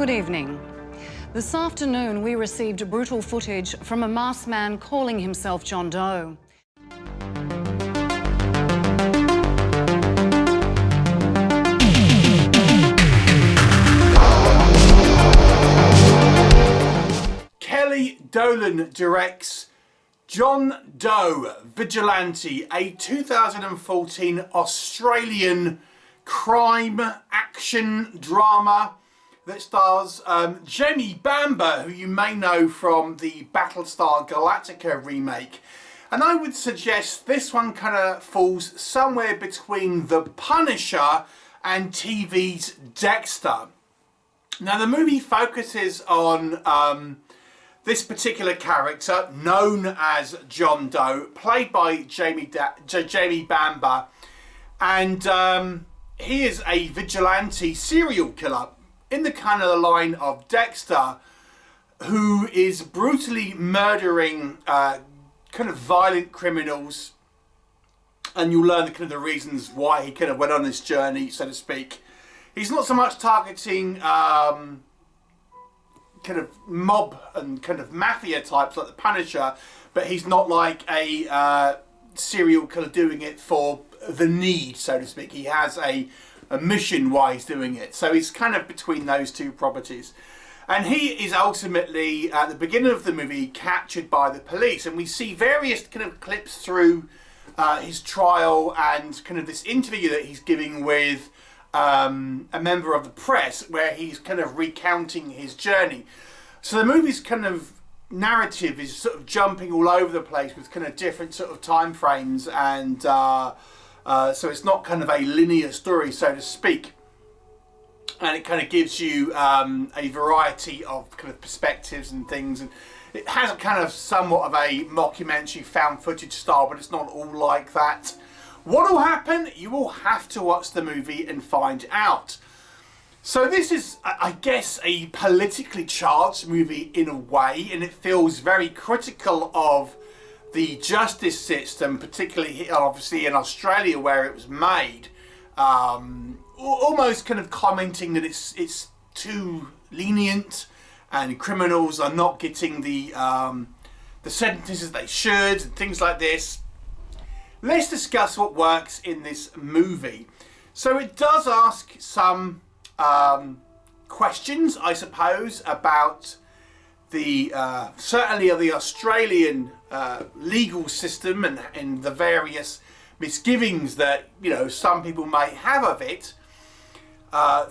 Good evening. This afternoon, we received brutal footage from a masked man calling himself John Doe. Kelly Dolan directs John Doe, Vigilante, a 2014 Australian crime action drama that stars Jamie Bamber, who you may know from the Battlestar Galactica remake. And I would suggest this one kind of falls somewhere between The Punisher and TV's Dexter. Now the movie focuses on this particular character known as John Doe, played by Jamie Bamber, and he is a vigilante serial killer in the kind of the line of Dexter, who is brutally murdering kind of violent criminals, and you'll learn the kind of the reasons why he kind of went on this journey, so to speak. He's not so much targeting kind of mob and kind of mafia types like the Punisher, but he's not like a serial killer doing it for the need, so to speak. He has a mission why he's doing it. So he's kind of between those two properties. And he is ultimately, at the beginning of the movie, captured by the police. And we see various kind of clips through his trial and kind of this interview that he's giving with a member of the press, where he's kind of recounting his journey. So the movie's kind of narrative is sort of jumping all over the place with kind of different sort of time frames, and so it's not kind of a linear story, so to speak. And it kind of gives you a variety of kind of perspectives and things, and it has a kind of somewhat of a mockumentary found footage style, but it's not all like that. What will happen? You will have to watch the movie and find out. So this is, I guess, a politically charged movie in a way, and it feels very critical of the justice system, particularly obviously in Australia where it was made. Almost kind of commenting that it's too lenient and criminals are not getting the sentences they should and things like this. Let's discuss what works in this movie. So it does ask some questions, I suppose, about the certainly of the Australian legal system and the various misgivings that, you know, some people may have of it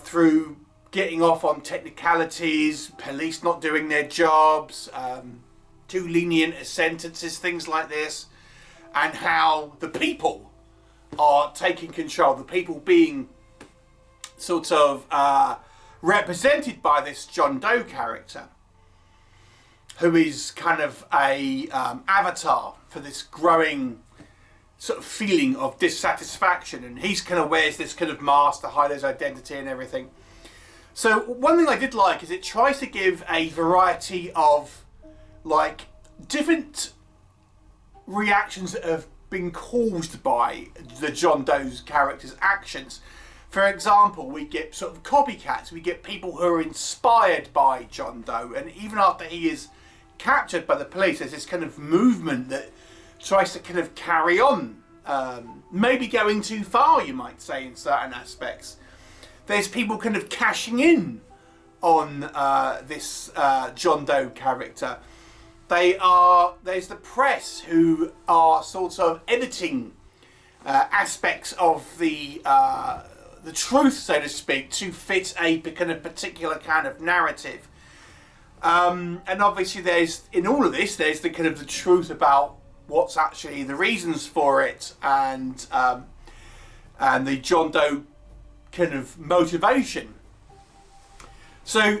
through getting off on technicalities, police not doing their jobs, too lenient sentences, things like this, and how the people are taking control, the people being sort of represented by this John Doe character, who is kind of a avatar for this growing sort of feeling of dissatisfaction, and he's kind of wears this kind of mask to hide his identity and everything. So one thing I did like is it tries to give a variety of like different reactions that have been caused by the John Doe's character's actions. For example, we get sort of copycats, we get people who are inspired by John Doe, and even after he is captured by the police, there's this kind of movement that tries to kind of carry on, maybe going too far, you might say, in certain aspects. There's people kind of cashing in on this John Doe character. There's the press who are sort of editing aspects of the truth, so to speak, to fit a kind of particular kind of narrative. And obviously there's, in all of this, there's the kind of the truth about what's actually the reasons for it, and the John Doe kind of motivation. So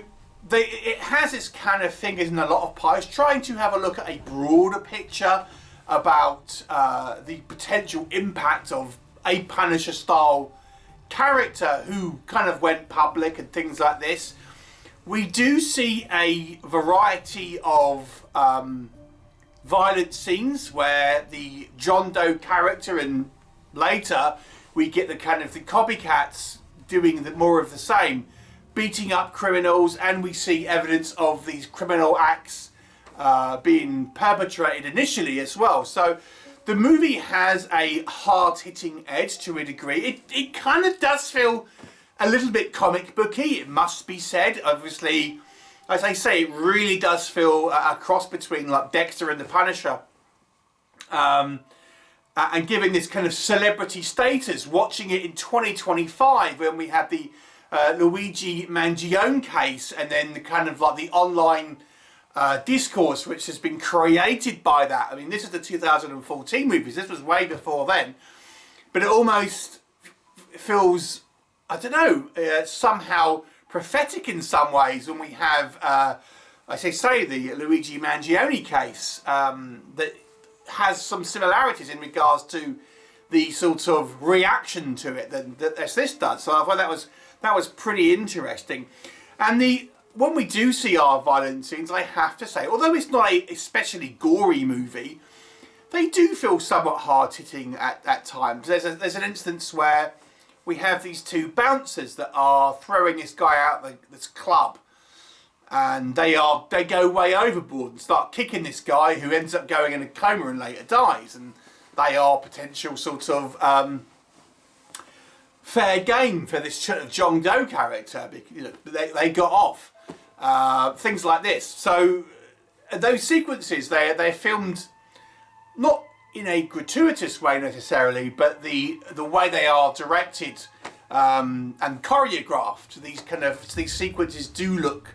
it has its kind of fingers in a lot of pies, trying to have a look at a broader picture about the potential impact of a Punisher style character who kind of went public and things like this. We do see a variety of violent scenes where the John Doe character, and later we get the kind of the copycats doing more of the same, beating up criminals, and we see evidence of these criminal acts being perpetrated initially as well. So the movie has a hard-hitting edge to a degree. It kind of does feel a little bit comic booky, it must be said. Obviously, as I say, it really does feel a cross between like Dexter and the Punisher. And giving this kind of celebrity status, watching it in 2025 when we had the Luigi Mangione case, and then the kind of like the online discourse which has been created by that. I mean, this is the 2014 movies, this was way before then, but it almost feels, I don't know, somehow prophetic in some ways when we have, I say the Luigi Mangione case, that has some similarities in regards to the sort of reaction to it that this does. So I thought that was pretty interesting. And when we do see our violent scenes, I have to say, although it's not a especially gory movie, they do feel somewhat hard-hitting at times. There's an instance where we have these two bouncers that are throwing this guy out this club, and they go way overboard and start kicking this guy, who ends up going in a coma and later dies. And they are potential sort of fair game for this sort of John Doe character. You know, they got off. Things like this. So those sequences, they're filmed not in a gratuitous way necessarily, but the way they are directed and choreographed. These sequences do look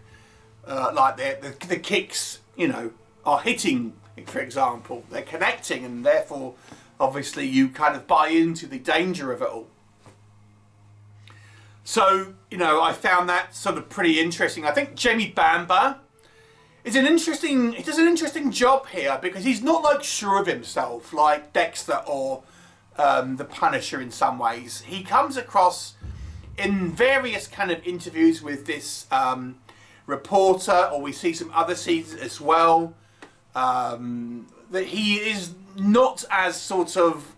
like the kicks, you know, are hitting. For example, they're connecting, and therefore, obviously, you kind of buy into the danger of it all. So, you know, I found that sort of pretty interesting. I think Jamie Bamber he does an interesting job here, because he's not like sure of himself like Dexter or the Punisher in some ways. He comes across in various kind of interviews with this reporter, or we see some other scenes as well, that he is not as sort of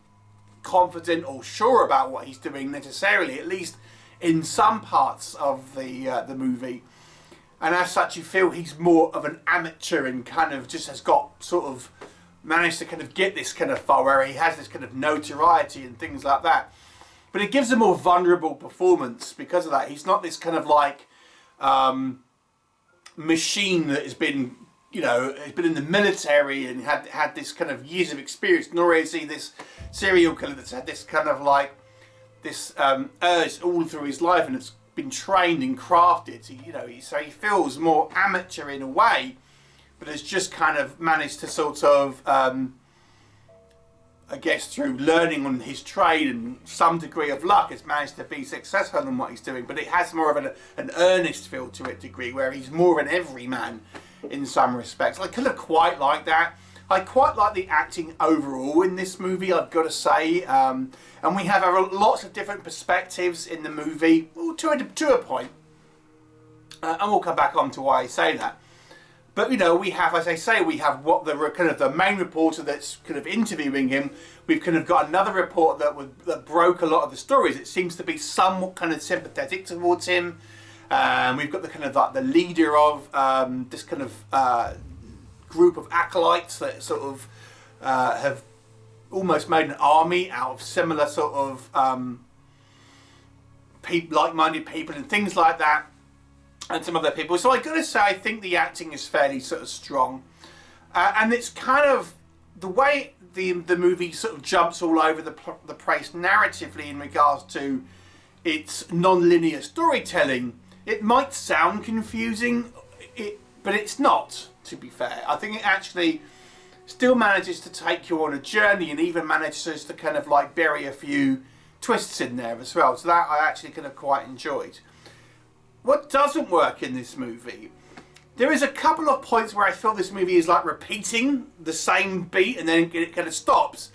confident or sure about what he's doing necessarily, at least in some parts of the movie. And as such, you feel he's more of an amateur and kind of just has got sort of managed to kind of get this kind of far where he has this kind of notoriety and things like that. But it gives a more vulnerable performance because of that. He's not this kind of like machine that has been, you know, has been in the military and had this kind of years of experience, nor is he this serial killer that's had this kind of like this urge all through his life and it's been trained and crafted. So he feels more amateur in a way, but has just kind of managed to sort of, I guess through learning on his trade and some degree of luck, has managed to be successful in what he's doing. But it has more of an earnest feel to it degree, where he's more of an everyman in some respects. I kind of quite like that. I quite like the acting overall in this movie, I've got to say. And we have lots of different perspectives in the movie, to a point. And we'll come back on to why I say that. But, you know, we have, as I say, we have what the main reporter that's kind of interviewing him. We've kind of got another reporter that broke a lot of the stories. It seems to be somewhat kind of sympathetic towards him. We've got the kind of like the leader of this kind of group of acolytes that sort of have almost made an army out of similar sort of like-minded people and things like that, and some other people. So I got to say, I think the acting is fairly sort of strong, and it's kind of the way the movie sort of jumps all over the place narratively in regards to its non-linear storytelling. It might sound confusing, but it's not, to be fair. I think it actually still manages to take you on a journey, and even manages to kind of like bury a few twists in there as well. So that I actually kind of quite enjoyed. What doesn't work in this movie, there is a couple of points where I feel this movie is like repeating the same beat, and then it kind of stops,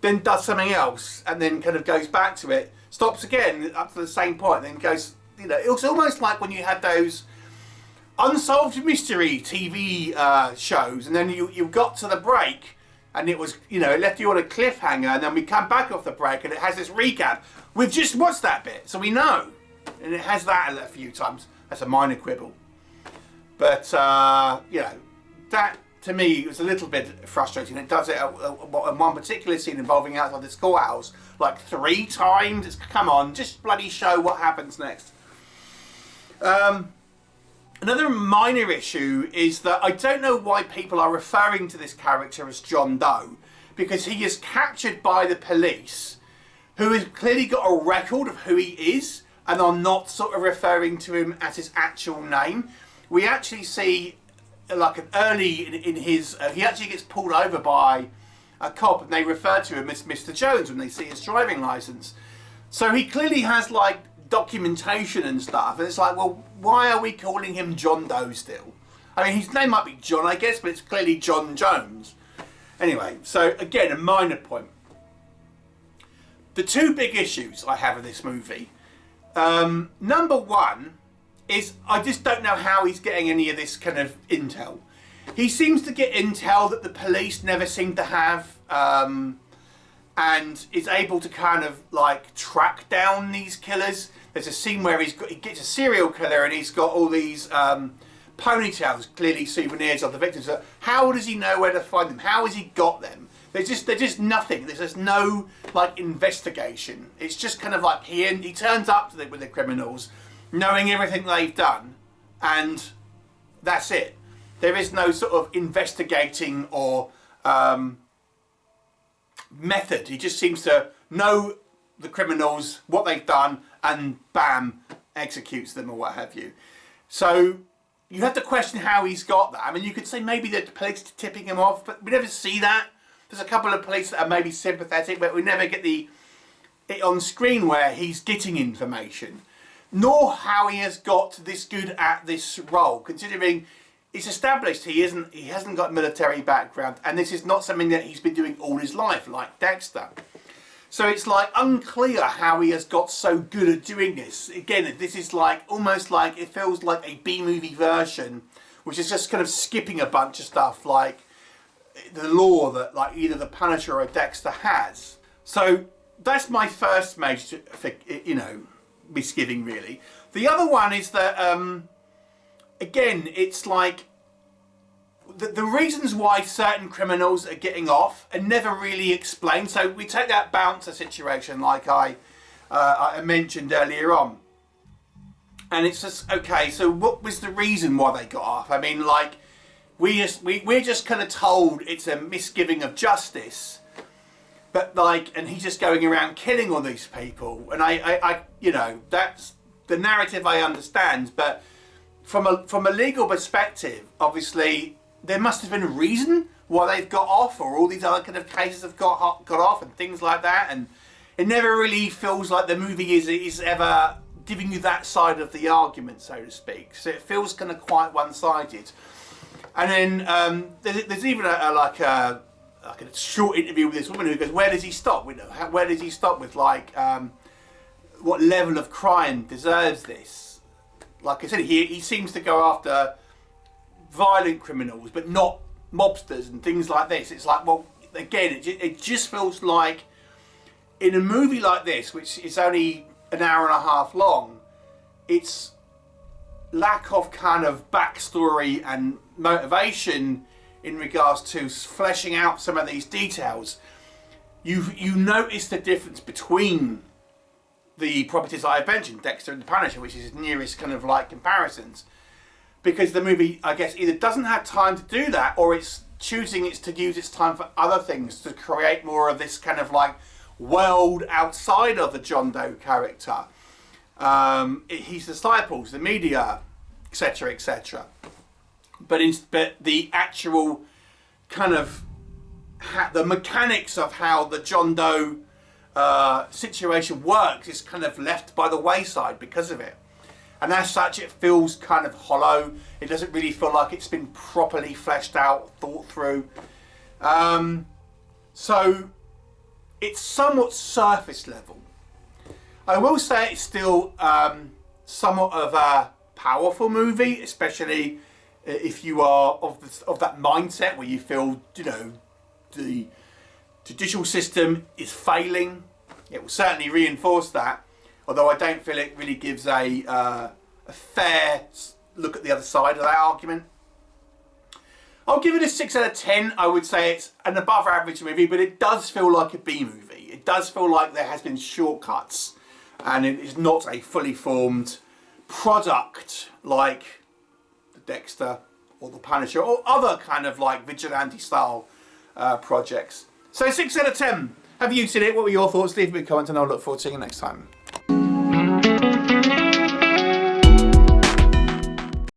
then does something else, and then kind of goes back to it, stops again up to the same point, then goes, you know, it's almost like when you had those unsolved mystery TV shows, and then you got to the break, and it was, you know, it left you on a cliffhanger, and then we come back off the break, and it has this recap. We've just watched that bit, so we know, and it has that a few times. That's a minor quibble. But, you know, that to me was a little bit frustrating. It does it in one particular scene involving outside the schoolhouse like 3 times. It's, come on, just bloody show what happens next. Another minor issue is that I don't know why people are referring to this character as John Doe, because he is captured by the police, who has clearly got a record of who he is, and are not sort of referring to him as his actual name. We actually see, like, early in his, he actually gets pulled over by a cop, and they refer to him as Mr. Jones when they see his driving license. So he clearly has, like, documentation and stuff, and it's like, well, why are we calling him John Doe still? I mean, his name might be John, I guess, but it's clearly John Jones. Anyway, so again, a minor point. The 2 big issues I have with this movie, number 1 is I just don't know how he's getting any of this kind of intel. He seems to get intel that the police never seem to have, and is able to kind of like track down these killers. There's a scene where he gets a serial killer and he's got all these ponytails, clearly souvenirs of the victims. So how does he know where to find them? How has he got them? There's just nothing. There's just no like investigation. It's just kind of like he turns up to with the criminals, knowing everything they've done, and that's it. There is no sort of investigating or method. He just seems to know the criminals, what they've done, and bam, executes them or what have you. So you have to question how he's got that. I mean, you could say maybe the police are tipping him off, but we never see that. There's a couple of police that are maybe sympathetic, but we never get it on screen where he's getting information. Nor how he has got this good at this role, considering it's established he hasn't got a military background, and this is not something that he's been doing all his life, like Dexter. So it's like unclear how he has got so good at doing this. Again, this is like almost like it feels like a B-movie version, which is just kind of skipping a bunch of stuff like the lore that like either the Punisher or Dexter has. So that's my first major, you know, misgiving really. The other one is that again, it's like the reasons why certain criminals are getting off are never really explained. So we take that bouncer situation like I mentioned earlier on. And it's just, okay, so what was the reason why they got off? I mean, like, we're just kind of told it's a misgiving of justice. But like, and he's just going around killing all these people. And I you know, that's the narrative I understand. But from a legal perspective, obviously, there must have been a reason why they've got off, or all these other kind of cases have got off and things like that. And it never really feels like the movie is ever giving you that side of the argument, so to speak. So it feels kind of quite one-sided. And then there's even like a short interview with this woman who goes, where does he stop? Where does he stop with like what level of crime deserves this? Like I said, he seems to go after violent criminals, but not mobsters and things like this. It's like, well, again, it just feels like in a movie like this, which is only an hour and a half long, it's lack of kind of backstory and motivation in regards to fleshing out some of these details. You notice the difference between the properties I've mentioned, Dexter and the Punisher, which is his nearest kind of like comparisons, because the movie, I guess, either doesn't have time to do that, or it's choosing to use its time for other things to create more of this kind of like world outside of the John Doe character. His disciples, the media, etc., etc. But the actual kind of the mechanics of how the John Doe situation works is kind of left by the wayside because of it. And as such, it feels kind of hollow. It doesn't really feel like it's been properly fleshed out, thought through. So it's somewhat surface level. I will say it's still somewhat of a powerful movie, especially if you are of that mindset where you feel, you know, the judicial system is failing. It will certainly reinforce that, although I don't feel it really gives a a fair look at the other side of that argument. I'll give it a 6 out of 10. I would say it's an above average movie, but it does feel like a B movie. It does feel like there has been shortcuts and it is not a fully formed product like the Dexter or the Punisher or other kind of like vigilante style projects. So 6 out of 10. Have you seen it? What were your thoughts? Leave me a comment and I'll look forward to seeing you next time.